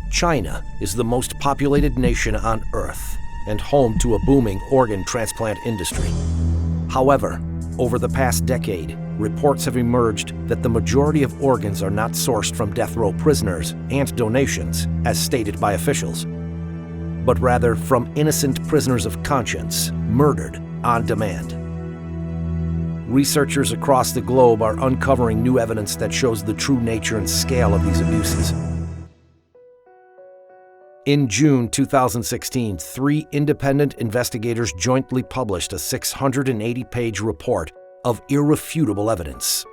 China is the most populated nation on Earth and home to a booming organ transplant industry. However, over the past decade, reports have emerged that the majority of organs are not sourced from death row prisoners and donations, as stated by officials, but rather from innocent prisoners of conscience murdered on demand. Researchers across the globe are uncovering new evidence that shows the true nature and scale of these abuses. In June 2016, 3 independent investigators jointly published a 680-page report of irrefutable evidence.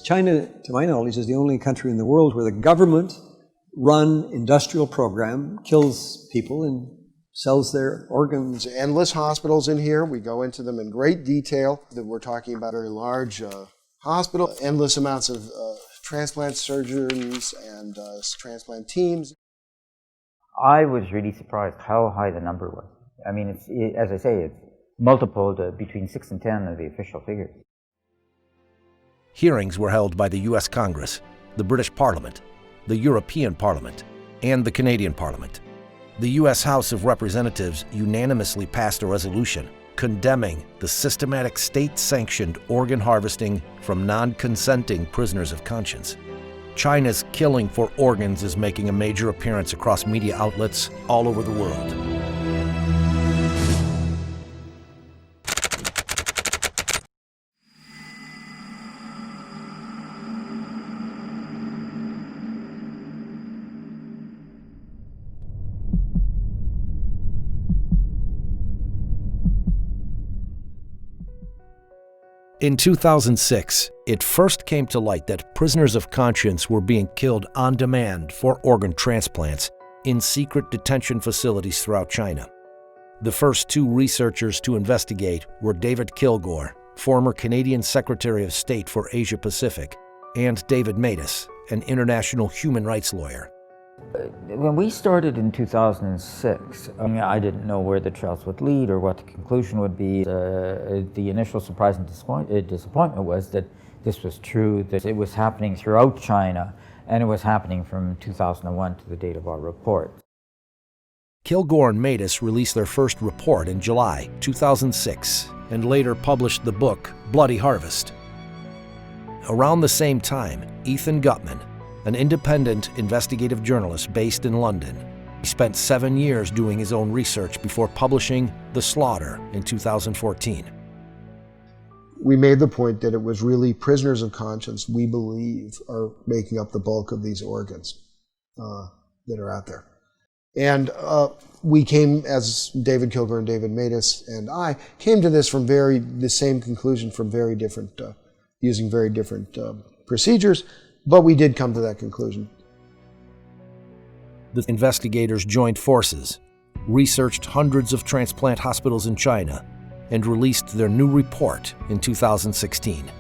China, to my knowledge, is the only country in the world where the government-run industrial program kills people and sells their organs. Endless hospitals in here. We go into them in great detail. That we're talking about a very large hospital, endless amounts of transplant surgeons and transplant teams. I was really surprised how high the number was. I mean, as I say, it's multiple between 6 and 10 of the official figures. Hearings were held by the U.S. Congress, the British Parliament, the European Parliament, and the Canadian Parliament. The U.S. House of Representatives unanimously passed a resolution condemning the systematic state-sanctioned organ harvesting from non-consenting prisoners of conscience. China's killing for organs is making a major appearance across media outlets all over the world. In 2006, it first came to light that prisoners of conscience were being killed on demand for organ transplants in secret detention facilities throughout China. The first 2 researchers to investigate were David Kilgore, former Canadian Secretary of State for Asia Pacific, and David Matas, an international human rights lawyer. When we started in 2006, I didn't know where the trials would lead or what the conclusion would be. The initial surprise and disappointment was that this was true, that it was happening throughout China, and it was happening from 2001 to the date of our report. Kilgore and Matas released their first report in July 2006 and later published the book Bloody Harvest. Around the same time, Ethan Gutman, an independent investigative journalist based in London, he spent 7 years doing his own research before publishing The Slaughter in 2014. We made the point that it was really prisoners of conscience, we believe, are making up the bulk of these organs that are out there. And we came, as David Kilgore and David Matas and I, came to this from the same conclusion from very different, using very different procedures, but we did come to that conclusion. The investigators joined forces, researched hundreds of transplant hospitals in China, and released their new report in 2016.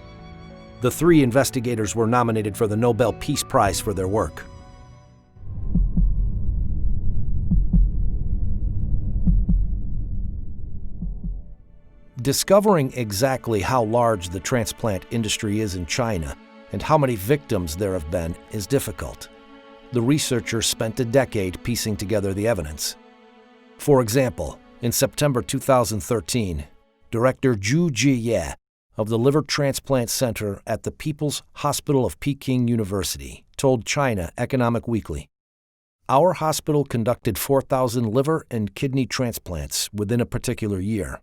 The 3 investigators were nominated for the Nobel Peace Prize for their work. Discovering exactly how large the transplant industry is in China and how many victims there have been is difficult. The researchers spent a decade piecing together the evidence. For example, in September 2013, Director Zhu Jiye of the Liver Transplant Center at the People's Hospital of Peking University told China Economic Weekly, "Our hospital conducted 4,000 liver and kidney transplants within a particular year."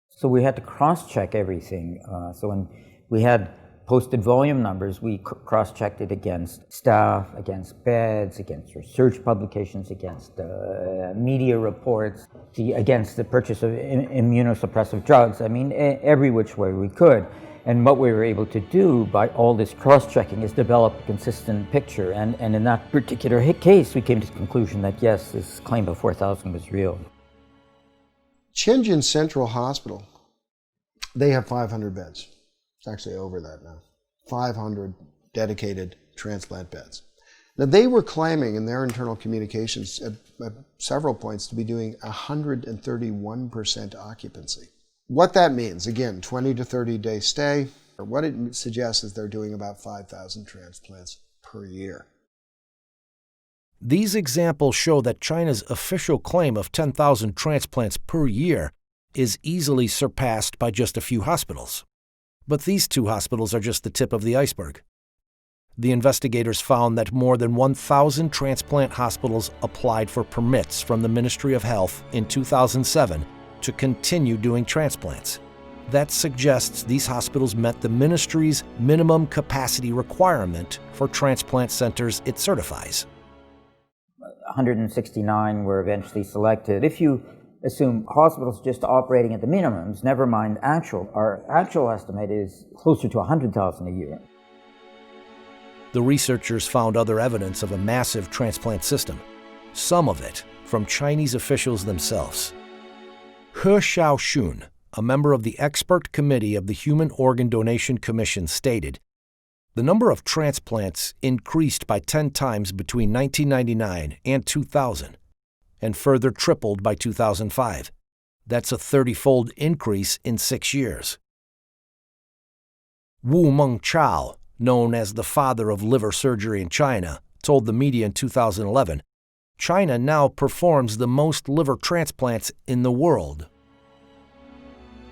So we had to cross-check everything. So when we had posted volume numbers, we cross-checked it against staff, against beds, against research publications, against media reports, against the purchase of immunosuppressive drugs. I mean, every which way we could. And what we were able to do by all this cross-checking is develop a consistent picture. And in that particular case, we came to the conclusion that yes, this claim of 4,000 was real. Shenzhen Central Hospital, they have 500 beds. It's actually over that now. 500 dedicated transplant beds. Now, they were claiming in their internal communications at several points to be doing 131% occupancy. What that means, again, 20 to 30 day stay, or what it suggests is they're doing about 5,000 transplants per year. These examples show that China's official claim of 10,000 transplants per year is easily surpassed by just a few hospitals. But these two hospitals are just the tip of the iceberg. The investigators found that more than 1,000 transplant hospitals applied for permits from the Ministry of Health in 2007 to continue doing transplants. That suggests these hospitals met the ministry's minimum capacity requirement for transplant centers it certifies. 169 were eventually selected. If you assume hospitals just operating at the minimums, never mind our actual estimate is closer to 100,000 a year. The researchers found other evidence of a massive transplant system, some of it from Chinese officials themselves. He Xiaoxun, a member of the expert committee of the Human Organ Donation Commission, stated, "The number of transplants increased by 10 times between 1999 and 2000, and further tripled by 2005. That's a 30-fold increase in 6 years." Wu Mengchao, known as the father of liver surgery in China, told the media in 2011, "China now performs the most liver transplants in the world."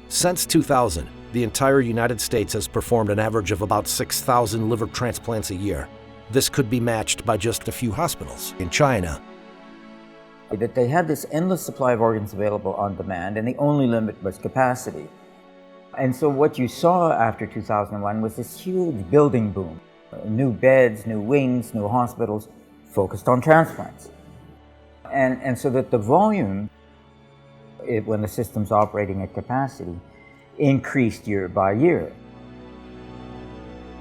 Since 2000, the entire United States has performed an average of about 6,000 liver transplants a year. This could be matched by just a few hospitals in China. That they had this endless supply of organs available on demand, and the only limit was capacity. And so what you saw after 2001 was this huge building boom. New beds, new wings, new hospitals focused on transplants. And so that the volume, when the system's operating at capacity, increased year by year.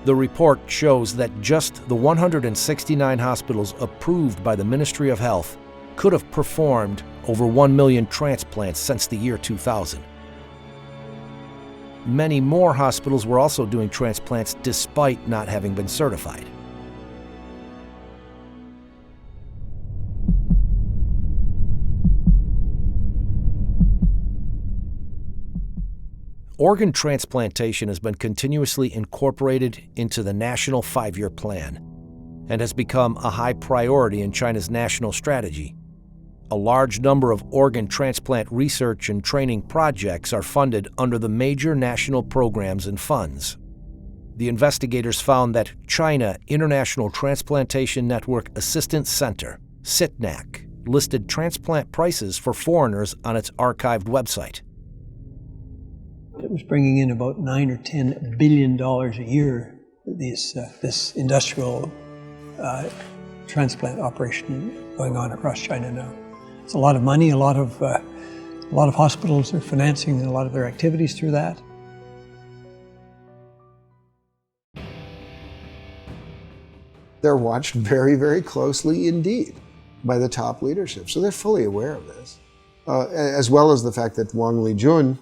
The report shows that just the 169 hospitals approved by the Ministry of Health could have performed over 1 million transplants since the year 2000. Many more hospitals were also doing transplants despite not having been certified. Organ transplantation has been continuously incorporated into the National 5-Year Plan and has become a high priority in China's national strategy. A large number of organ transplant research and training projects are funded under the major national programs and funds. The investigators found that China International Transplantation Network Assistance Center, CITNAC, listed transplant prices for foreigners on its archived website. It was bringing in about $9 or $10 billion a year, this industrial transplant operation going on across China now. It's a lot of money. A lot of hospitals are financing a lot of their activities through that. They're watched very, very closely indeed by the top leadership. So they're fully aware of this, as well as the fact that Wang Lijun,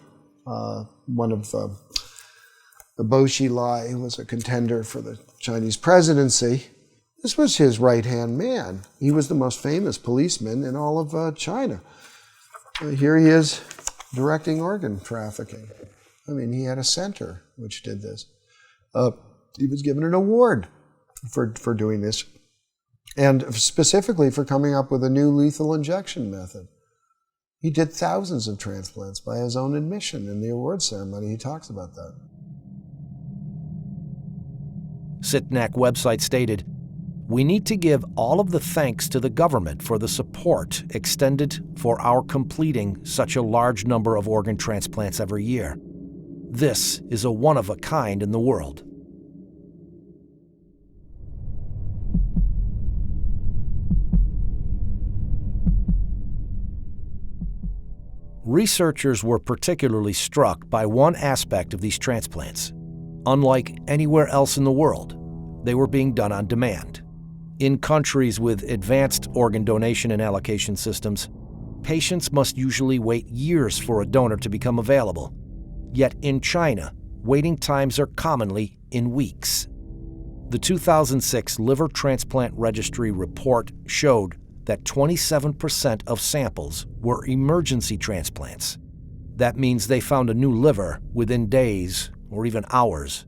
one of the Bo Xilai, who was a contender for the Chinese presidency, this was his right-hand man. He was the most famous policeman in all of China. Here he is directing organ trafficking. I mean, he had a center which did this. He was given an award for doing this, and specifically for coming up with a new lethal injection method. He did thousands of transplants by his own admission in the award ceremony. He talks about that. CITNAC website stated, "We need to give all of the thanks to the government for the support extended for our completing such a large number of organ transplants every year. This is a one-of-a-kind in the world." Researchers were particularly struck by one aspect of these transplants. Unlike anywhere else in the world, they were being done on demand. In countries with advanced organ donation and allocation systems, patients must usually wait years for a donor to become available. Yet in China, waiting times are commonly in weeks. The 2006 Liver Transplant Registry report showed that 27% of samples were emergency transplants. That means they found a new liver within days or even hours.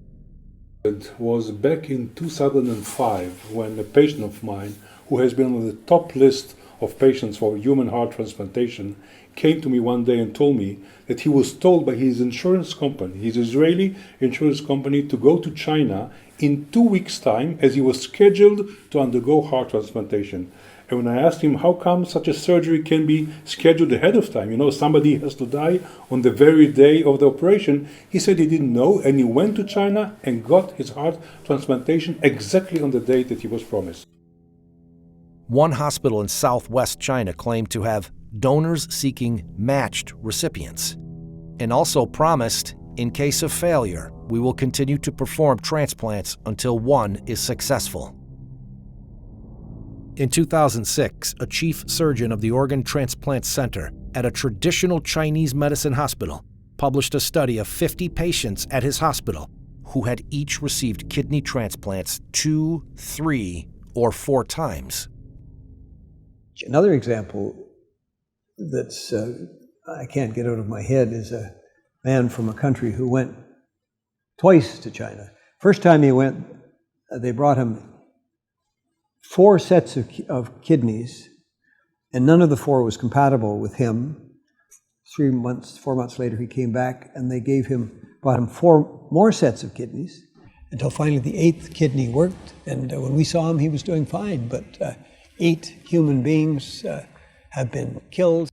It was back in 2005 when a patient of mine who has been on the top list of patients for human heart transplantation, came to me one day and told me that he was told by his insurance company, his Israeli insurance company, to go to China in 2 weeks' time as he was scheduled to undergo heart transplantation. And when I asked him how come such a surgery can be scheduled ahead of time, somebody has to die on the very day of the operation, he said he didn't know, and he went to China and got his heart transplantation exactly on the date that he was promised. One hospital in southwest China claimed to have donors seeking matched recipients, and also promised, in case of failure, we will continue to perform transplants until one is successful. In 2006, a chief surgeon of the Organ Transplant Center at a traditional Chinese medicine hospital published a study of 50 patients at his hospital who had each received kidney transplants 2, 3, or 4 times. Another example that's I can't get out of my head is a man from a country who went twice to China. First time he went, they brought him 4 sets of kidneys, and none of the 4 was compatible with him. 4 months later, he came back, and they brought him 4 more sets of kidneys, until finally the 8th kidney worked. And when we saw him, he was doing fine, but 8 human beings have been killed.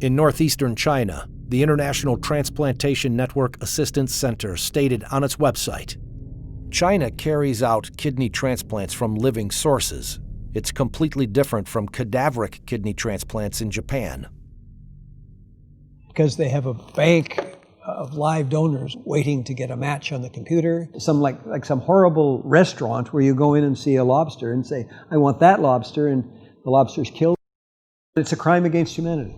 In northeastern China, the International Transplantation Network Assistance Center stated on its website, China carries out kidney transplants from living sources. It's completely different from cadaveric kidney transplants in Japan. Because they have a bank of live donors waiting to get a match on the computer. Like some horrible restaurant where you go in and see a lobster and say, I want that lobster, and the lobster's killed. It's a crime against humanity.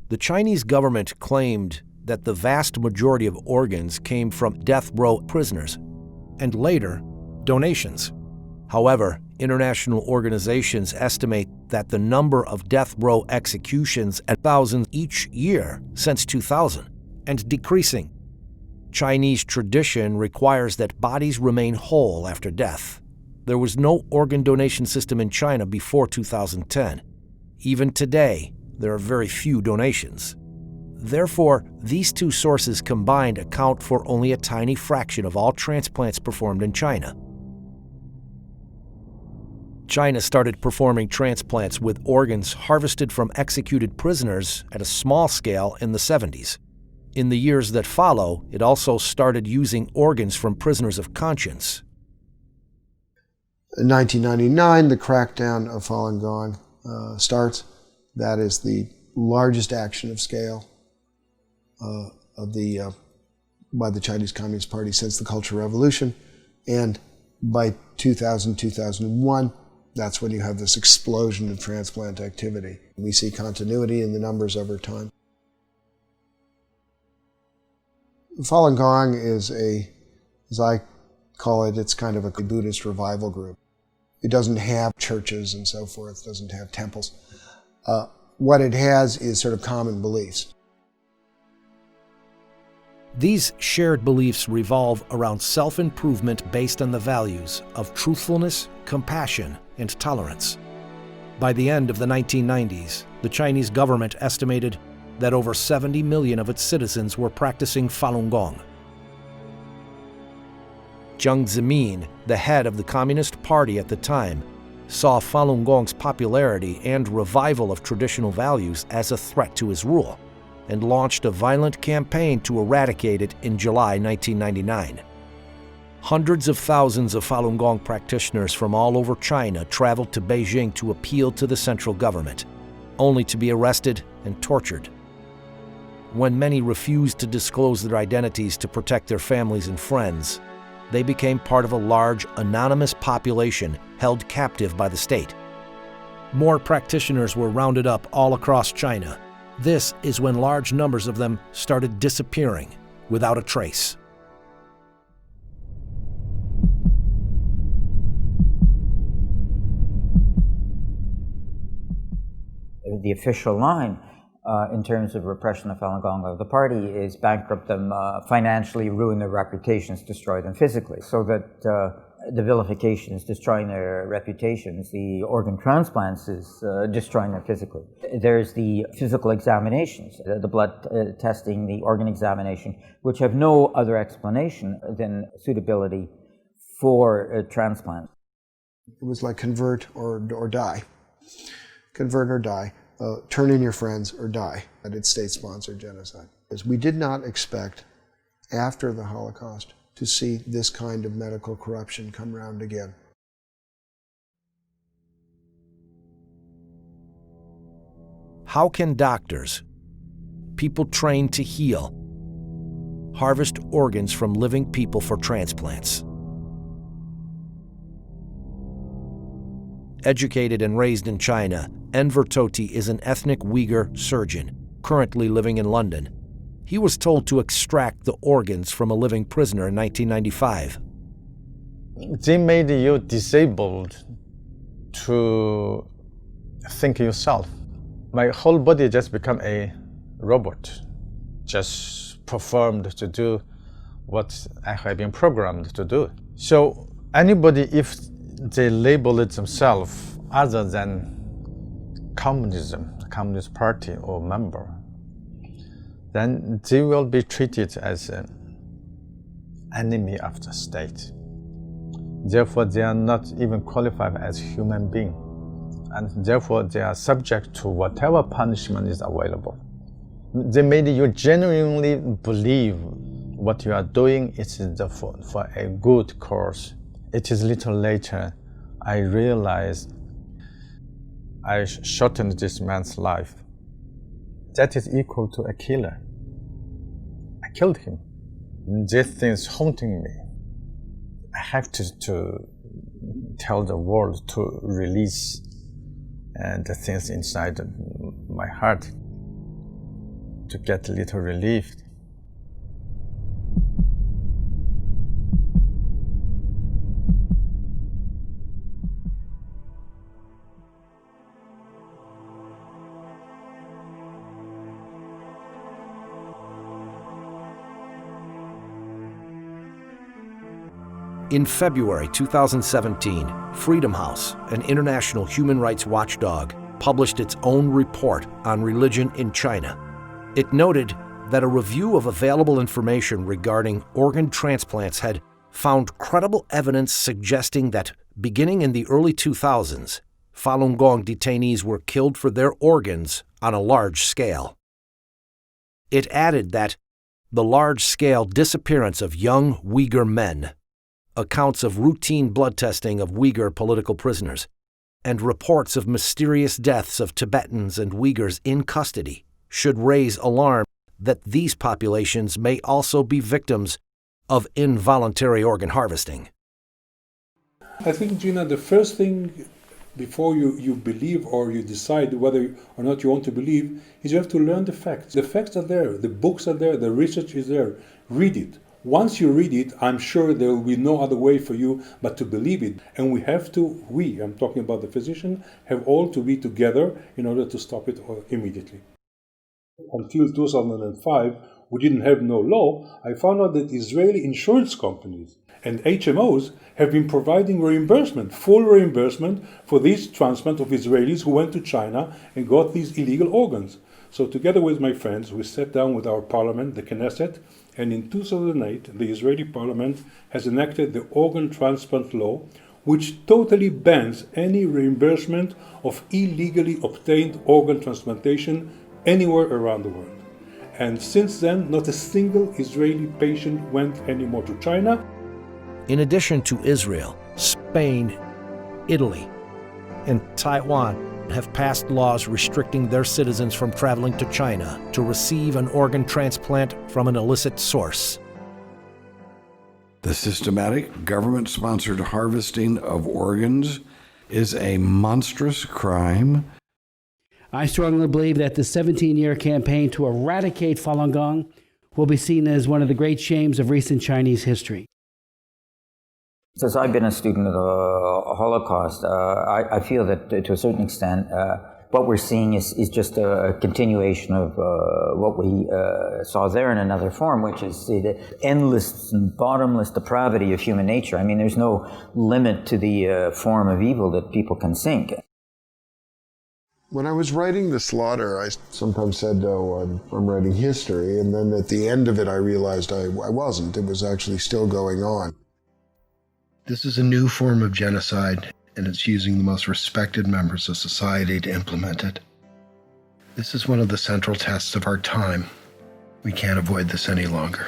The Chinese government claimed that the vast majority of organs came from death row prisoners, and later, donations. However, international organizations estimate that the number of death row executions at thousands each year since 2000, and decreasing. Chinese tradition requires that bodies remain whole after death. There was no organ donation system in China before 2010. Even today, there are very few donations. Therefore, these two sources combined account for only a tiny fraction of all transplants performed in China. China started performing transplants with organs harvested from executed prisoners at a small scale in the 70s. In the years that follow, it also started using organs from prisoners of conscience. In 1999, the crackdown of Falun Gong starts. That is the largest action of scale by the Chinese Communist Party since the Cultural Revolution. And by 2000, 2001, that's when you have this explosion of transplant activity. We see continuity in the numbers over time. Falun Gong is as I call it, it's kind of a Buddhist revival group. It doesn't have churches and so forth, doesn't have temples. What it has is sort of common beliefs. These shared beliefs revolve around self-improvement based on the values of truthfulness, compassion, and tolerance. By the end of the 1990s, the Chinese government estimated that over 70 million of its citizens were practicing Falun Gong. Jiang Zemin, the head of the Communist Party at the time, saw Falun Gong's popularity and revival of traditional values as a threat to his rule, and launched a violent campaign to eradicate it in July 1999. Hundreds of thousands of Falun Gong practitioners from all over China traveled to Beijing to appeal to the central government, only to be arrested and tortured. When many refused to disclose their identities to protect their families and friends, they became part of a large, anonymous population held captive by the state. More practitioners were rounded up all across China. This is when large numbers of them started disappearing without a trace. The official line in terms of repression of Falun Gong. The party is bankrupt them financially, ruin their reputations, destroy them physically. So that the vilification is destroying their reputations. The organ transplants is destroying them physically. There's the physical examinations, the blood testing, the organ examination, which have no other explanation than suitability for transplant. It was like convert or die. Convert or die. Turn in your friends or die. United States-sponsored genocide. We did not expect, after the Holocaust, to see this kind of medical corruption come round again. How can doctors, people trained to heal, harvest organs from living people for transplants? Educated and raised in China, Enver Tohti is an ethnic Uyghur surgeon, currently living in London. He was told to extract the organs from a living prisoner in 1995. They made you disabled to think yourself. My whole body just become a robot, just performed to do what I have been programmed to do. So anybody, if they label it themselves other than communism, Communist Party or member, then they will be treated as an enemy of the state. Therefore, they are not even qualified as human beings, and therefore they are subject to whatever punishment is available. They made you genuinely believe what you are doing is for a good cause. It is little later I realized I shortened this man's life. That is equal to a killer. I killed him. This thing is haunting me. I have to tell the world to release the things inside my heart to get a little relief. In February 2017, Freedom House, an international human rights watchdog, published its own report on religion in China. It noted that a review of available information regarding organ transplants had found credible evidence suggesting that, beginning in the early 2000s, Falun Gong detainees were killed for their organs on a large scale. It added that the large-scale disappearance of young Uyghur men, accounts of routine blood testing of Uyghur political prisoners, and reports of mysterious deaths of Tibetans and Uyghurs in custody should raise alarm that these populations may also be victims of involuntary organ harvesting. I think, Gina, the first thing before you believe or you decide whether or not you want to believe is you have to learn the facts. The facts are there, the books are there, the research is there. Read it. Once you read it, I'm sure there will be no other way for you but to believe it. And we have to, I'm talking about the physician, have all to be together in order to stop it immediately. Until 2005, we didn't have no law. I found out that Israeli insurance companies and HMOs have been providing reimbursement, full reimbursement for these transplants of Israelis who went to China and got these illegal organs. So together with my friends, we sat down with our parliament, the Knesset, and in 2008, the Israeli parliament has enacted the organ transplant law, which totally bans any reimbursement of illegally obtained organ transplantation anywhere around the world. And since then, not a single Israeli patient went anymore to China. In addition to Israel, Spain, Italy, and Taiwan have passed laws restricting their citizens from traveling to China to receive an organ transplant from an illicit source. The systematic, government-sponsored harvesting of organs is a monstrous crime. I strongly believe that the 17-year campaign to eradicate Falun Gong will be seen as one of the great shames of recent Chinese history. Since I've been a student of the Holocaust, I feel that to a certain extent, what we're seeing is just a continuation of what we saw there in another form, which is the endless and bottomless depravity of human nature. I mean, there's no limit to the form of evil that people can sink. When I was writing The Slaughter, I sometimes said, oh, I'm writing history, and then at the end of it I realized I wasn't. It was actually still going on. This is a new form of genocide, and it's using the most respected members of society to implement it. This is one of the central tests of our time. We can't avoid this any longer.